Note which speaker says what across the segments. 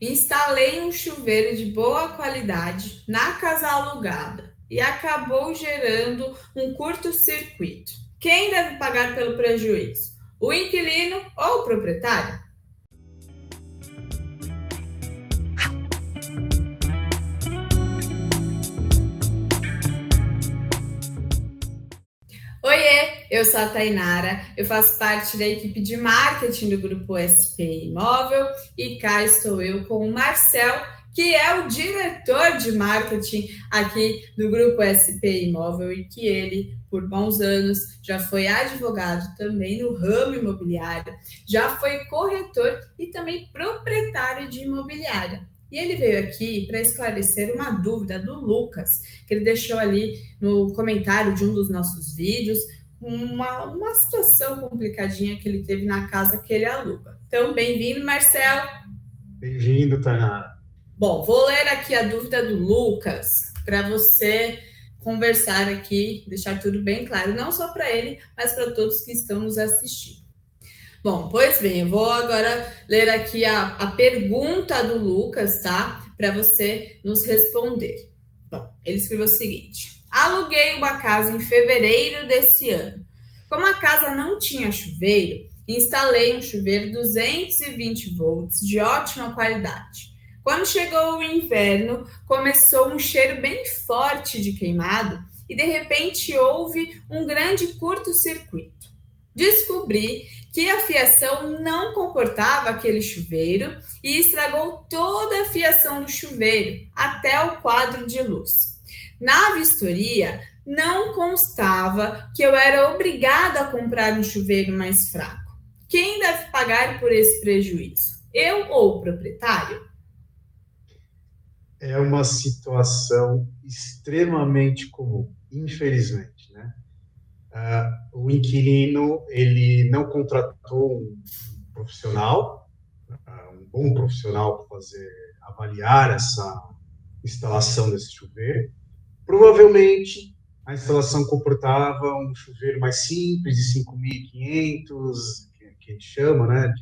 Speaker 1: Instalei um chuveiro de boa qualidade na casa alugada e acabou gerando um curto-circuito. Quem deve pagar pelo prejuízo? O inquilino ou o proprietário? Oiê, eu sou a Tainara, eu faço parte da equipe de marketing do Grupo SP Imóvel e cá estou eu com o Marcel, que é o diretor de marketing aqui do Grupo SP Imóvel e que ele, por bons anos, já foi advogado também no ramo imobiliário, já foi corretor e também proprietário de imobiliária. E ele veio aqui para esclarecer uma dúvida do Lucas, que ele deixou ali no comentário de um dos nossos vídeos, uma situação complicadinha que ele teve na casa que ele aluga. Então, bem-vindo, Marcelo.
Speaker 2: Bem-vindo, Tainara.
Speaker 1: Bom, vou ler aqui a dúvida do Lucas para você conversar aqui, deixar tudo bem claro, não só para ele, mas para todos que estão nos assistindo. Bom, pois bem, eu vou agora ler aqui a pergunta do Lucas, tá? Para você nos responder. Bom, ele escreveu o seguinte: aluguei uma casa em fevereiro desse ano. Como a casa não tinha chuveiro, instalei um chuveiro 220 volts de ótima qualidade. Quando chegou o inverno, começou um cheiro bem forte de queimado e de repente houve um grande curto-circuito. Descobri que a fiação não comportava aquele chuveiro e estragou toda a fiação do chuveiro até o quadro de luz. Na vistoria, não constava que eu era obrigada a comprar um chuveiro mais fraco. Quem deve pagar por esse prejuízo? Eu ou o proprietário?
Speaker 2: É uma situação extremamente comum, infelizmente, né? O inquilino, ele não contratou um profissional, um bom profissional para avaliar essa instalação desse chuveiro. Provavelmente, a instalação comportava um chuveiro mais simples, de 5.500, que a gente chama, né?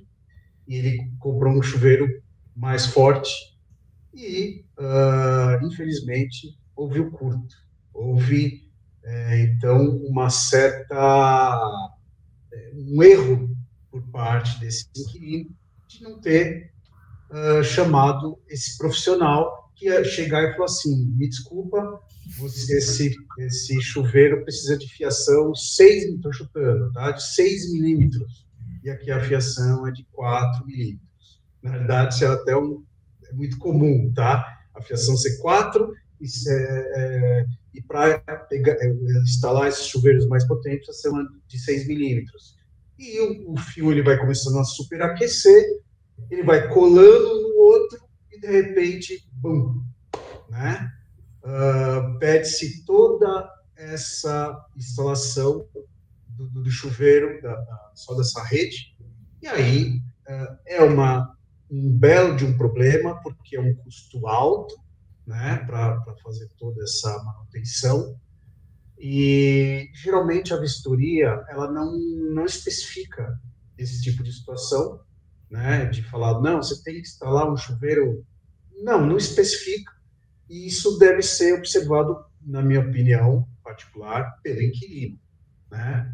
Speaker 2: E ele comprou um chuveiro mais forte, e, infelizmente, houve o curto. Houve, então, um erro por parte desse inquilino de não ter chamado esse profissional que ia chegar e falar assim: me desculpa, esse chuveiro precisa de fiação 6, estou chutando, tá? De 6 milímetros, e aqui a fiação é de 4 milímetros. Na realidade, isso é muito comum, tá? A fiação ser 4 e para instalar esses chuveiros mais potentes, precisa ser de 6 milímetros. E o fio ele vai começando a superaquecer, ele vai colando no outro e, de repente, bum, né? Pede-se toda essa instalação do chuveiro, só dessa rede, e aí um belo de um problema, porque é um custo alto, né, para fazer toda essa manutenção, e geralmente a vistoria ela não especifica esse tipo de situação, né, de falar, não, você tem que instalar um chuveiro. Não especifica, e isso deve ser observado, na minha opinião particular, pelo inquilino, né?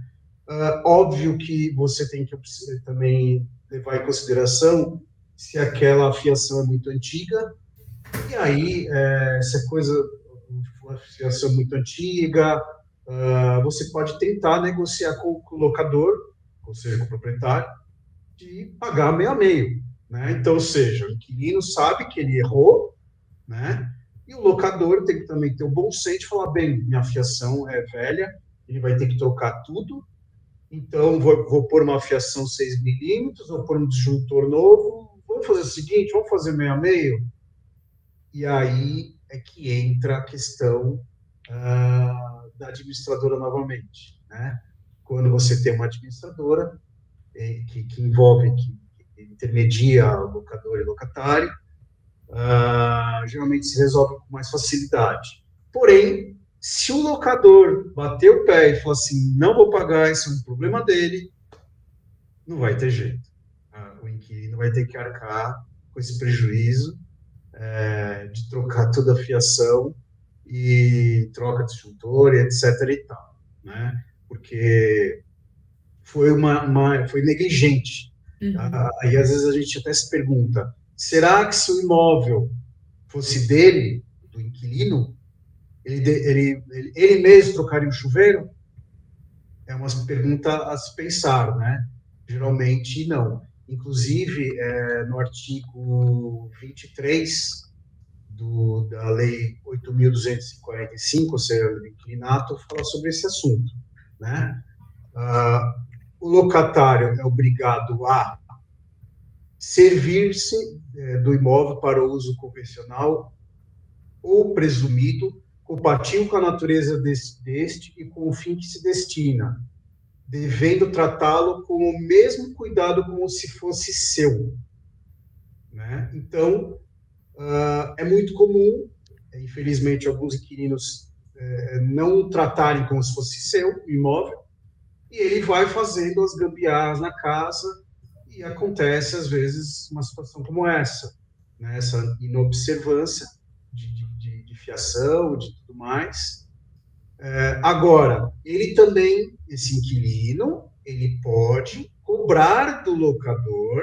Speaker 2: Óbvio que você tem que também levar em consideração se aquela fiação é muito antiga, e aí, se a coisa for uma fiação muito antiga, você pode tentar negociar com o locador, ou seja, com o proprietário, de pagar meio a meio, né? Então, ou seja, o inquilino sabe que ele errou, né? E o locador tem que também ter o bom senso de falar, bem, minha fiação é velha, ele vai ter que trocar tudo, então vou pôr uma fiação 6 milímetros, vou pôr um disjuntor novo, vamos fazer o seguinte, vamos fazer meio a meio? E aí é que entra a questão da administradora novamente, né? Quando você tem uma administradora que envolve, que intermedia o locador e o locatário, geralmente se resolve com mais facilidade. Porém, se o locador bater o pé e falar assim, não vou pagar, isso é um problema dele, não vai ter jeito. O inquilino vai ter que arcar com esse prejuízo de trocar toda a fiação e troca de disjuntor, etc. e tal, né? Porque foi negligente. Aí, às vezes, a gente até se pergunta, será que se o imóvel fosse dele, do inquilino, ele mesmo trocaria o chuveiro? É uma pergunta a se pensar, né? Geralmente, não. Inclusive, no artigo 23 da Lei 8.245, ou seja, do inquilinato, fala sobre esse assunto, né? O locatário é obrigado a servir-se do imóvel para uso convencional ou presumido, compatível com a natureza deste e com o fim que se destina, devendo tratá-lo com o mesmo cuidado como se fosse seu, né? Então, é muito comum, infelizmente, alguns inquilinos não tratarem como se fosse seu o imóvel, e ele vai fazendo as gambiarras na casa, e acontece, às vezes, uma situação como essa, né? Essa inobservância de fiação, de tudo mais. Agora, ele também, esse inquilino, ele pode cobrar do locador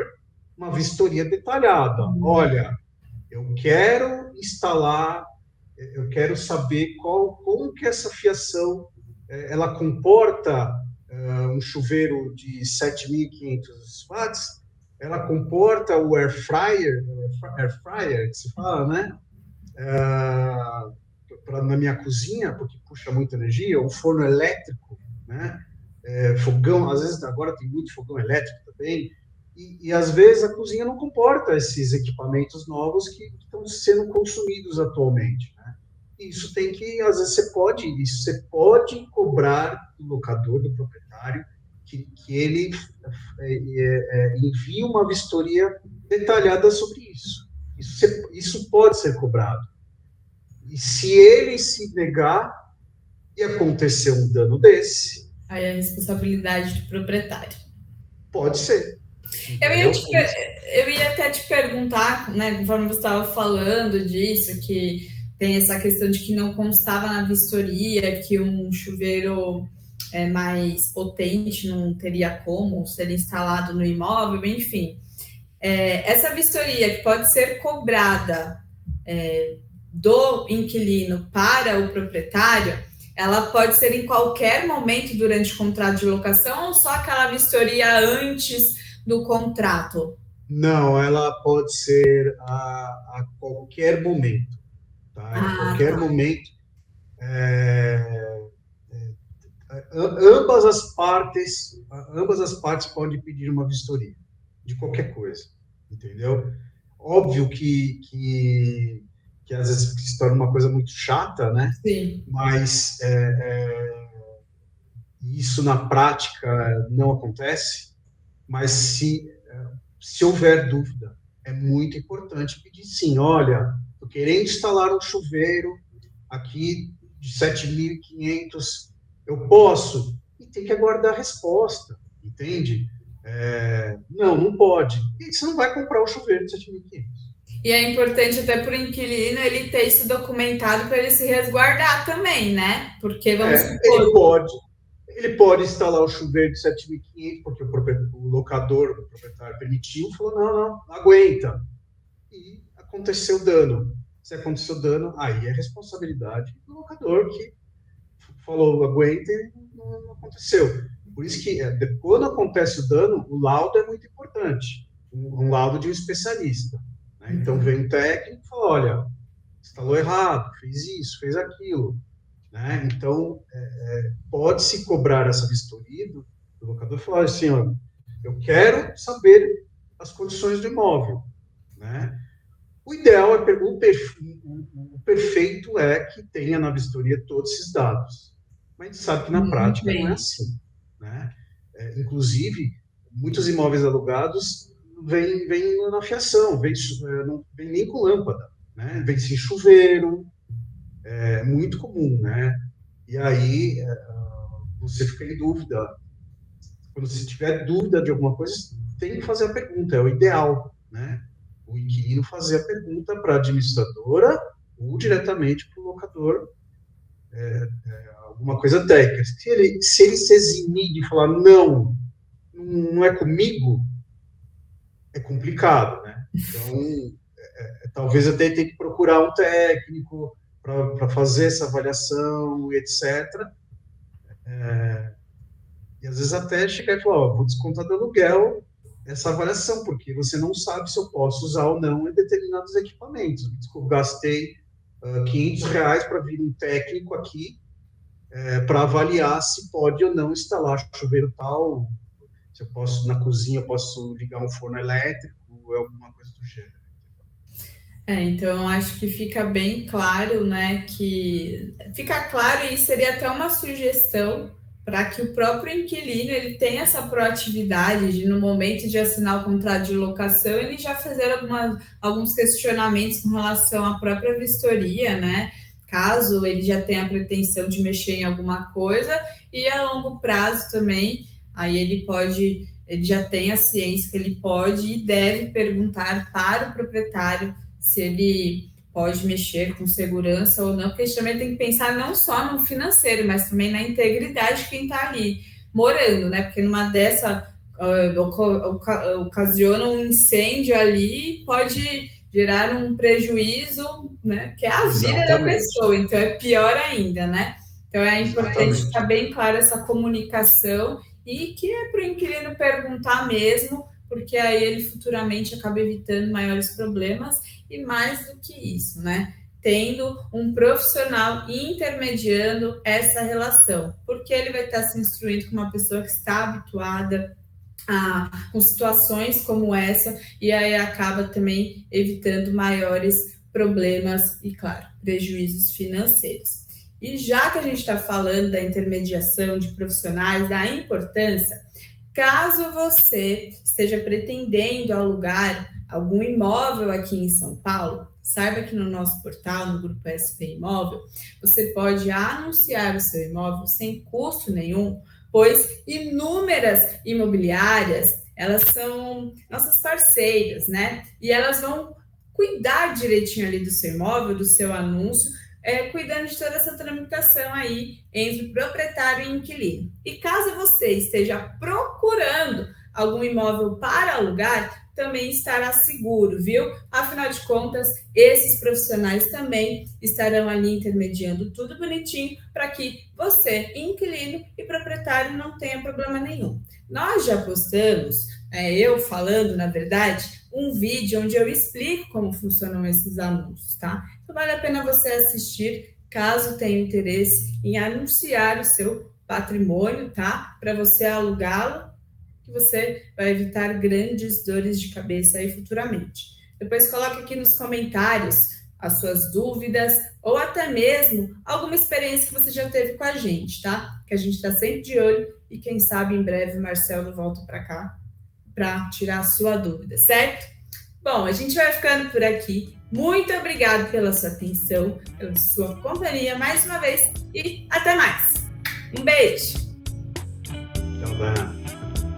Speaker 2: uma vistoria detalhada. Olha, eu quero instalar, eu quero saber como que essa fiação ela comporta um chuveiro de 7.500 watts, ela comporta o air fryer que se fala, né? Na minha cozinha, porque puxa muita energia, o forno elétrico, né? Fogão, às vezes agora tem muito fogão elétrico também, e às vezes a cozinha não comporta esses equipamentos novos que estão sendo consumidos atualmente, né? Isso tem que, às vezes você pode cobrar do locador, do proprietário, que ele envie uma vistoria detalhada sobre isso. Isso pode ser cobrado. E se ele se negar e acontecer um dano desse,
Speaker 1: aí é a responsabilidade do proprietário.
Speaker 2: Pode ser.
Speaker 1: Eu ia até te perguntar, né, conforme você estava falando disso, que tem essa questão de que não constava na vistoria que um chuveiro mais potente não teria como ser instalado no imóvel, enfim. Essa vistoria que pode ser cobrada do inquilino para o proprietário, ela pode ser em qualquer momento durante o contrato de locação ou só aquela vistoria antes do contrato?
Speaker 2: Não, ela pode ser a qualquer momento, tá? Em qualquer momento. Ambas as partes podem pedir uma vistoria de qualquer coisa, entendeu? Óbvio que às vezes se torna uma coisa muito chata, né?
Speaker 1: Sim.
Speaker 2: Mas isso na prática não acontece. Mas se houver dúvida, é muito importante pedir sim. Olha, eu querendo instalar um chuveiro aqui de 7.500, eu posso? E tem que aguardar a resposta, entende? Não pode. E você não vai comprar o chuveiro de 7.500.
Speaker 1: E é importante até para o inquilino ele ter isso documentado para ele se resguardar também, né? Porque vamos supor...
Speaker 2: Ele pode instalar o chuveiro de 7.500 porque o locador, o proprietário permitiu, falou, não aguenta. E aconteceu dano. Se aconteceu dano, aí é responsabilidade do locador que falou, aguenta e não aconteceu. Por isso que quando acontece o dano, o laudo é muito importante. Um laudo de um especialista. Né? Então vem um técnico e fala, olha, instalou errado, fez isso, fez aquilo. Né? Então, pode-se cobrar essa vistoria do locador e falar assim, ó, eu quero saber as condições do imóvel. Né? O ideal o perfeito é que tenha na vistoria todos esses dados. Mas a gente sabe que na prática não é assim. Né? Inclusive, muitos imóveis alugados vêm na fiação, não vem nem com lâmpada. Né? Vem sem chuveiro, é muito comum, né? E aí você fica em dúvida. Quando você tiver dúvida de alguma coisa, tem que fazer a pergunta, é o ideal, né? o inquilino fazer a pergunta para a administradora ou diretamente para o locador, alguma coisa técnica. Se ele se eximir de falar não é comigo, é complicado, né? Então, talvez até tenha que procurar um técnico para fazer essa avaliação, etc. E às vezes até chegar e falar, vou descontar do aluguel essa avaliação, porque você não sabe se eu posso usar ou não em determinados equipamentos. Eu gastei R$500 para vir um técnico aqui para avaliar se pode ou não instalar chuveiro tal, se eu posso, na cozinha, eu posso ligar um forno elétrico, ou alguma coisa do gênero.
Speaker 1: Então, acho que fica bem claro, né, que fica claro e seria até uma sugestão para que o próprio inquilino ele tenha essa proatividade de, no momento de assinar o contrato de locação, ele já fazer alguns questionamentos com relação à própria vistoria, né, caso ele já tenha a pretensão de mexer em alguma coisa, e a longo prazo também, aí ele já tem a ciência que ele pode e deve perguntar para o proprietário se ele pode mexer com segurança ou não, porque a gente também tem que pensar não só no financeiro, mas também na integridade de quem está ali morando, né? Porque numa dessa ocasiona um incêndio ali, pode gerar um prejuízo, né? Que é a vida da pessoa, então é pior ainda, né? Então é importante estar bem clara essa comunicação e que é para o inquilino perguntar mesmo, porque aí ele futuramente acaba evitando maiores problemas e mais do que isso, né? Tendo um profissional intermediando essa relação, porque ele vai estar se instruindo com uma pessoa que está habituada com situações como essa, e aí acaba também evitando maiores problemas e, claro, prejuízos financeiros. E já que a gente está falando da intermediação de profissionais, da importância, caso você esteja pretendendo alugar algum imóvel aqui em São Paulo, saiba que no nosso portal, no Grupo SP Imóvel, você pode anunciar o seu imóvel sem custo nenhum, pois inúmeras imobiliárias, elas são nossas parceiras, né? E elas vão cuidar direitinho ali do seu imóvel, do seu anúncio, cuidando de toda essa tramitação aí entre proprietário e inquilino. E caso você esteja procurando algum imóvel para alugar, também estará seguro, viu? Afinal de contas, esses profissionais também estarão ali intermediando tudo bonitinho para que você, inquilino e proprietário, não tenha problema nenhum. Nós já postamos, eu falando, na verdade, um vídeo onde eu explico como funcionam esses anúncios, tá? Então vale a pena você assistir, caso tenha interesse em anunciar o seu patrimônio, tá? Para você alugá-lo, que você vai evitar grandes dores de cabeça aí futuramente. Depois coloque aqui nos comentários as suas dúvidas ou até mesmo alguma experiência que você já teve com a gente, tá? Que a gente está sempre de olho e quem sabe em breve o Marcelo volta para cá para tirar a sua dúvida, certo? Bom, a gente vai ficando por aqui. Muito obrigada pela sua atenção, pela sua companhia mais uma vez e até mais. Um beijo!
Speaker 2: Tchau, Dana.